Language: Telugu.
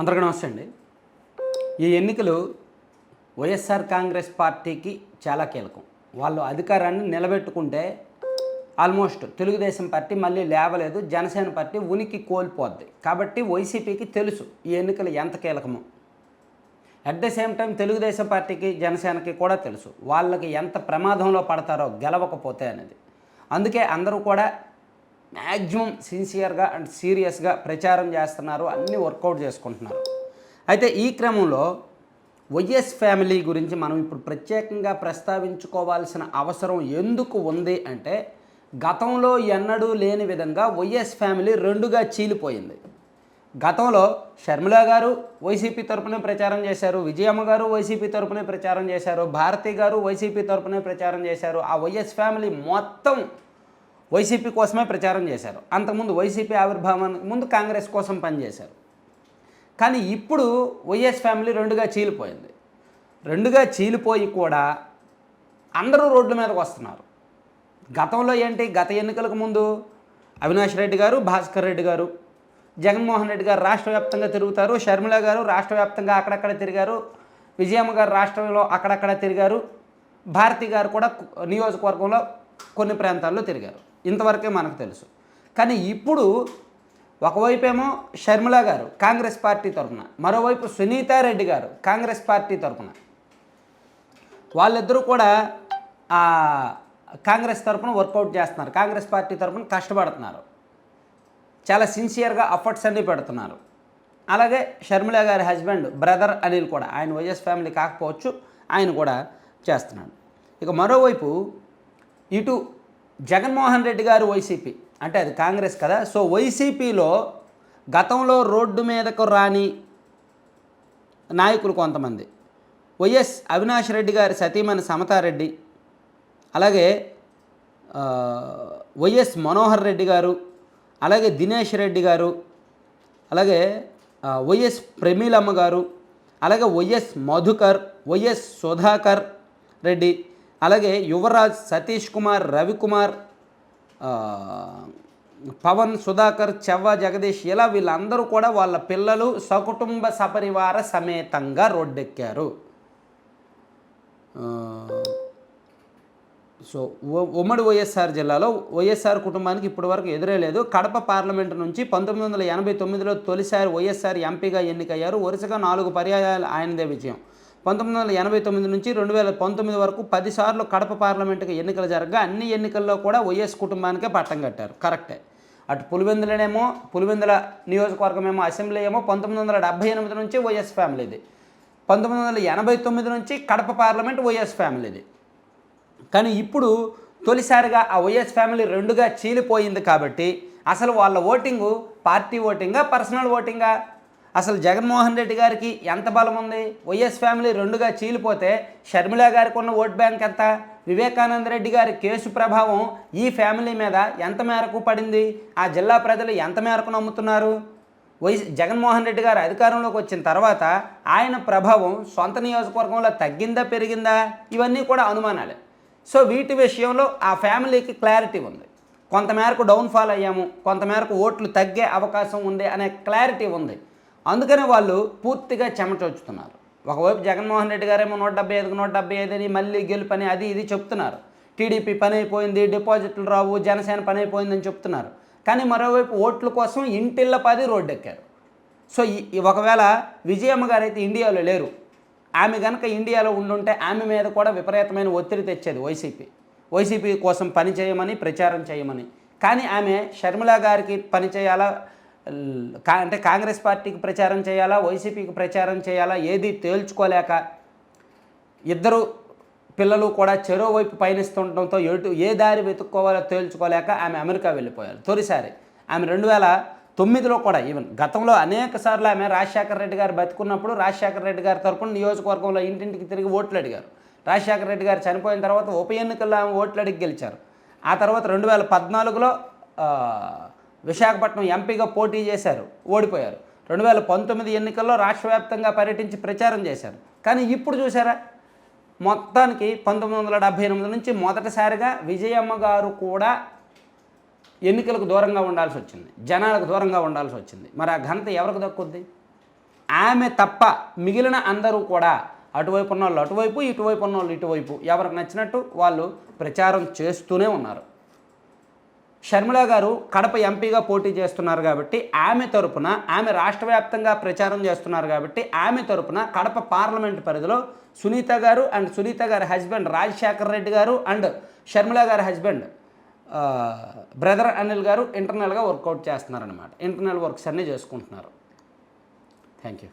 అందరికీ నమస్తే అండి. ఈ ఎన్నికలు వైఎస్ఆర్ కాంగ్రెస్ పార్టీకి చాలా కీలకం. వాళ్ళు అధికారాన్ని నిలబెట్టుకుంటే ఆల్మోస్ట్ తెలుగుదేశం పార్టీ మళ్ళీ లేవలేదు, జనసేన పార్టీ ఉనికి కోల్పోద్ది. కాబట్టి వైసీపీకి తెలుసు ఈ ఎన్నికలు ఎంత కీలకమో. At the same time Telugu Desam పార్టీకి జనసేనకి కూడా తెలుసు వాళ్ళకి ఎంత ప్రమాదంలో పడతారో గెలవకపోతే అనేది. అందుకే అందరూ కూడా మ్యాక్సిమం సిన్సియర్గా అండ్ సీరియస్గా ప్రచారం చేస్తున్నారు, అన్నీ వర్కౌట్ చేసుకుంటున్నారు. అయితే ఈ క్రమంలో వైఎస్ ఫ్యామిలీ గురించి మనం ఇప్పుడు ప్రత్యేకంగా ప్రస్తావించుకోవాల్సిన అవసరం ఎందుకు ఉంది అంటే, గతంలో ఎన్నడూ లేని విధంగా వైఎస్ ఫ్యామిలీ రెండుగా చీలిపోయింది. గతంలో షర్మిల గారు వైసీపీ తరపునే ప్రచారం చేశారు, విజయమ్మ గారు వైసీపీ తరపునే ప్రచారం చేశారు, భారతి గారు వైసీపీ తరపునే ప్రచారం చేశారు. ఆ వైఎస్ ఫ్యామిలీ మొత్తం వైసీపీ కోసమే ప్రచారం చేశారు. అంతకుముందు వైసీపీ ఆవిర్భావానికి ముందు కాంగ్రెస్ కోసం పనిచేశారు. కానీ ఇప్పుడు వైఎస్ ఫ్యామిలీ రెండుగా చీలిపోయింది. రెండుగా చీలిపోయి కూడా అందరూ రోడ్ల మీదకి వస్తున్నారు. గతంలో ఏంటి, గత ఎన్నికలకు ముందు అవినాష్ రెడ్డి గారు, భాస్కర్ రెడ్డి గారు, జగన్మోహన్ రెడ్డి గారు రాష్ట్ర వ్యాప్తంగా తిరుగుతారు, షర్మిల గారు రాష్ట్ర వ్యాప్తంగా అక్కడక్కడ తిరిగారు, విజయమ్మ గారు రాష్ట్రంలో అక్కడక్కడ తిరిగారు, భారతి గారు కూడా నియోజకవర్గంలో కొన్ని ప్రాంతాల్లో తిరిగారు. ఇంతవరకే మనకు తెలుసు. కానీ ఇప్పుడు ఒకవైపేమో షర్మిల గారు కాంగ్రెస్ పార్టీ తరఫున, మరోవైపు సునీతారెడ్డి గారు కాంగ్రెస్ పార్టీ తరఫున, వాళ్ళిద్దరూ కూడా కాంగ్రెస్ తరఫున వర్కౌట్ చేస్తున్నారు, కాంగ్రెస్ పార్టీ తరఫున కష్టపడుతున్నారు, చాలా సిన్సియర్గా ఎఫర్ట్స్ అన్నీ పెడుతున్నారు. అలాగే షర్మిల గారి హస్బెండ్ బ్రదర్ అనిల్ కూడా, ఆయన వైఎస్ ఫ్యామిలీ కాకపోవచ్చు, ఆయన కూడా చేస్తున్నాడు. ఇక మరోవైపు ఇటు జగన్మోహన్ రెడ్డి గారు వైసీపీ, అంటే అది కాంగ్రెస్ కదా, సో వైసీపీలో గతంలో రోడ్డు మీదకు రాని నాయకులు కొంతమంది, వైఎస్ అవినాష్ రెడ్డి గారి సతీమణి సమతారెడ్డి, అలాగే వైఎస్ మనోహర్ రెడ్డి గారు, అలాగే దినేష్ రెడ్డి గారు, అలాగే వైఎస్ ప్రమీలమ్మ గారు, అలాగే వైఎస్ మధుకర్, వైఎస్ సుధాకర్ రెడ్డి, అలాగే యువరాజ్, సతీష్ కుమార్, రవికుమార్, పవన్, సుధాకర్, చెవ్వ జగదీష్, ఇలా వీళ్ళందరూ కూడా వాళ్ళ పిల్లలు సకుటుంబ సపరివార సమేతంగా రోడ్డెక్కారు. సో ఉమ్మడి వైఎస్ఆర్ జిల్లాలో వైఎస్ఆర్ కుటుంబానికి ఇప్పటివరకు ఎదురే లేదు. కడప పార్లమెంటు నుంచి 1989లో తొలిసారి వైఎస్ఆర్ ఎంపీగా ఎన్నికయ్యారు. వరుసగా 4 పర్యాయాలు ఆయనదే విజయం. 1989 నుంచి 2019 వరకు 10 సార్లు కడప పార్లమెంటుకి ఎన్నికలు జరగగా అన్ని ఎన్నికల్లో కూడా వైఎస్ కుటుంబానికే పట్టం కట్టారు. కరెక్టే. అటు పులివెందుల నియోజకవర్గం ఏమో, అసెంబ్లీ ఏమో 1978 నుంచి వైఎస్ ఫ్యామిలీది, 1989 నుంచి కడప పార్లమెంట్ వైఎస్ ఫ్యామిలీది. కానీ ఇప్పుడు తొలిసారిగా ఆ వైఎస్ ఫ్యామిలీ రెండుగా చీలిపోయింది. కాబట్టి అసలు వాళ్ళ ఓటింగు పార్టీ ఓటింగా, పర్సనల్ ఓటింగా? అసలు జగన్మోహన్ రెడ్డి గారికి ఎంత బలం ఉంది? వైఎస్ ఫ్యామిలీ రెండుగా చీలిపోతే షర్మిల గారికి ఉన్న ఓట్ బ్యాంక్ ఎంత? వివేకానంద రెడ్డి గారి కేసు ప్రభావం ఈ ఫ్యామిలీ మీద ఎంత మేరకు పడింది? ఆ జిల్లా ప్రజలు ఎంత మేరకు నమ్ముతున్నారు? జగన్మోహన్ రెడ్డి గారు అధికారంలోకి వచ్చిన తర్వాత ఆయన ప్రభావం సొంత నియోజకవర్గంలో తగ్గిందా, పెరిగిందా? ఇవన్నీ కూడా అనుమానాలే. సో వీటి విషయంలో ఆ ఫ్యామిలీకి క్లారిటీ ఉంది. కొంతమేరకు డౌన్ఫాల్ అయ్యాము, కొంతమేరకు ఓట్లు తగ్గే అవకాశం ఉంది అనే క్లారిటీ ఉంది. అందుకనే వాళ్ళు పూర్తిగా చెమటొచ్చుతున్నారు. ఒకవైపు జగన్మోహన్ రెడ్డి గారేమో 175 అని మళ్ళీ గెలుపని అది ఇది చెప్తున్నారు. టీడీపీ పని అయిపోయింది, డిపాజిట్లు రావు, జనసేన పని అయిపోయిందని చెప్తున్నారు. కానీ మరోవైపు ఓట్ల కోసం ఇంటిళ్ళ 10 రోడ్డెక్కారు. సో ఒకవేళ విజయమ్మ గారు అయితే ఇండియాలో లేరు, ఆమె కనుక ఇండియాలో ఉండుంటే ఆమె మీద కూడా విపరీతమైన ఒత్తిడి తెచ్చేది వైసీపీ కోసం పని చేయమని, ప్రచారం చేయమని. కానీ ఆమె షర్మిల గారికి పని చేయాలా, అంటే కాంగ్రెస్ పార్టీకి ప్రచారం చేయాలా, వైసీపీకి ప్రచారం చేయాలా, ఏది తేల్చుకోలేక ఇద్దరు పిల్లలు కూడా చెరోవైపు పయనిస్తుండటంతో ఏ దారి వెతుక్కోవాలో తేల్చుకోలేక ఆమె అమెరికా వెళ్ళిపోయారు. తొలిసారి ఆమె 2009లో కూడా, ఈవెన్ గతంలో అనేక సార్లు ఆమె రాజశేఖర రెడ్డి గారు బతుకున్నప్పుడు రాజశేఖర రెడ్డి గారి తరపున నియోజకవర్గంలో ఇంటింటికి తిరిగి ఓట్లు అడిగారు. రాజశేఖర రెడ్డి గారు చనిపోయిన తర్వాత ఉప ఎన్నికల్లో ఆమె ఓట్లు అడిగి గెలిచారు. ఆ తర్వాత 2014లో విశాఖపట్నం ఎంపీగా పోటీ చేశారు, ఓడిపోయారు. 2019 ఎన్నికల్లో రాష్ట్ర వ్యాప్తంగా పర్యటించి ప్రచారం చేశారు. కానీ ఇప్పుడు చూసారా, మొత్తానికి 1978 నుంచి మొదటిసారిగా విజయమ్మ గారు కూడా ఎన్నికలకు దూరంగా ఉండాల్సి వచ్చింది, జనాలకు దూరంగా ఉండాల్సి వచ్చింది. మరి ఆ ఘనత ఎవరికి దక్కుద్ది? ఆమె తప్ప మిగిలిన అందరూ కూడా అటువైపు ఉన్న వాళ్ళు అటువైపు, ఇటువైపు ఉన్న వాళ్ళు ఇటువైపు, ఎవరికి నచ్చినట్టు వాళ్ళు ప్రచారం చేస్తూనే ఉన్నారు. షర్మిల గారు కడప ఎంపీగా పోటీ చేస్తున్నారు కాబట్టి ఆమె తరపున, ఆమె రాష్ట్ర వ్యాప్తంగా ప్రచారం చేస్తున్నారు కాబట్టి ఆమె తరపున కడప పార్లమెంట్ పరిధిలో సునీత గారు అండ్ సునీత గారి హస్బెండ్ రాజశేఖర్ రెడ్డి గారు అండ్ షర్మిల గారి హస్బెండ్ బ్రదర్ అనిల్ గారు ఇంటర్నల్గా వర్కౌట్ చేస్తున్నారనమాట. ఇంటర్నల్ వర్క్స్ అన్నీ చేసుకుంటున్నారు. Thank you.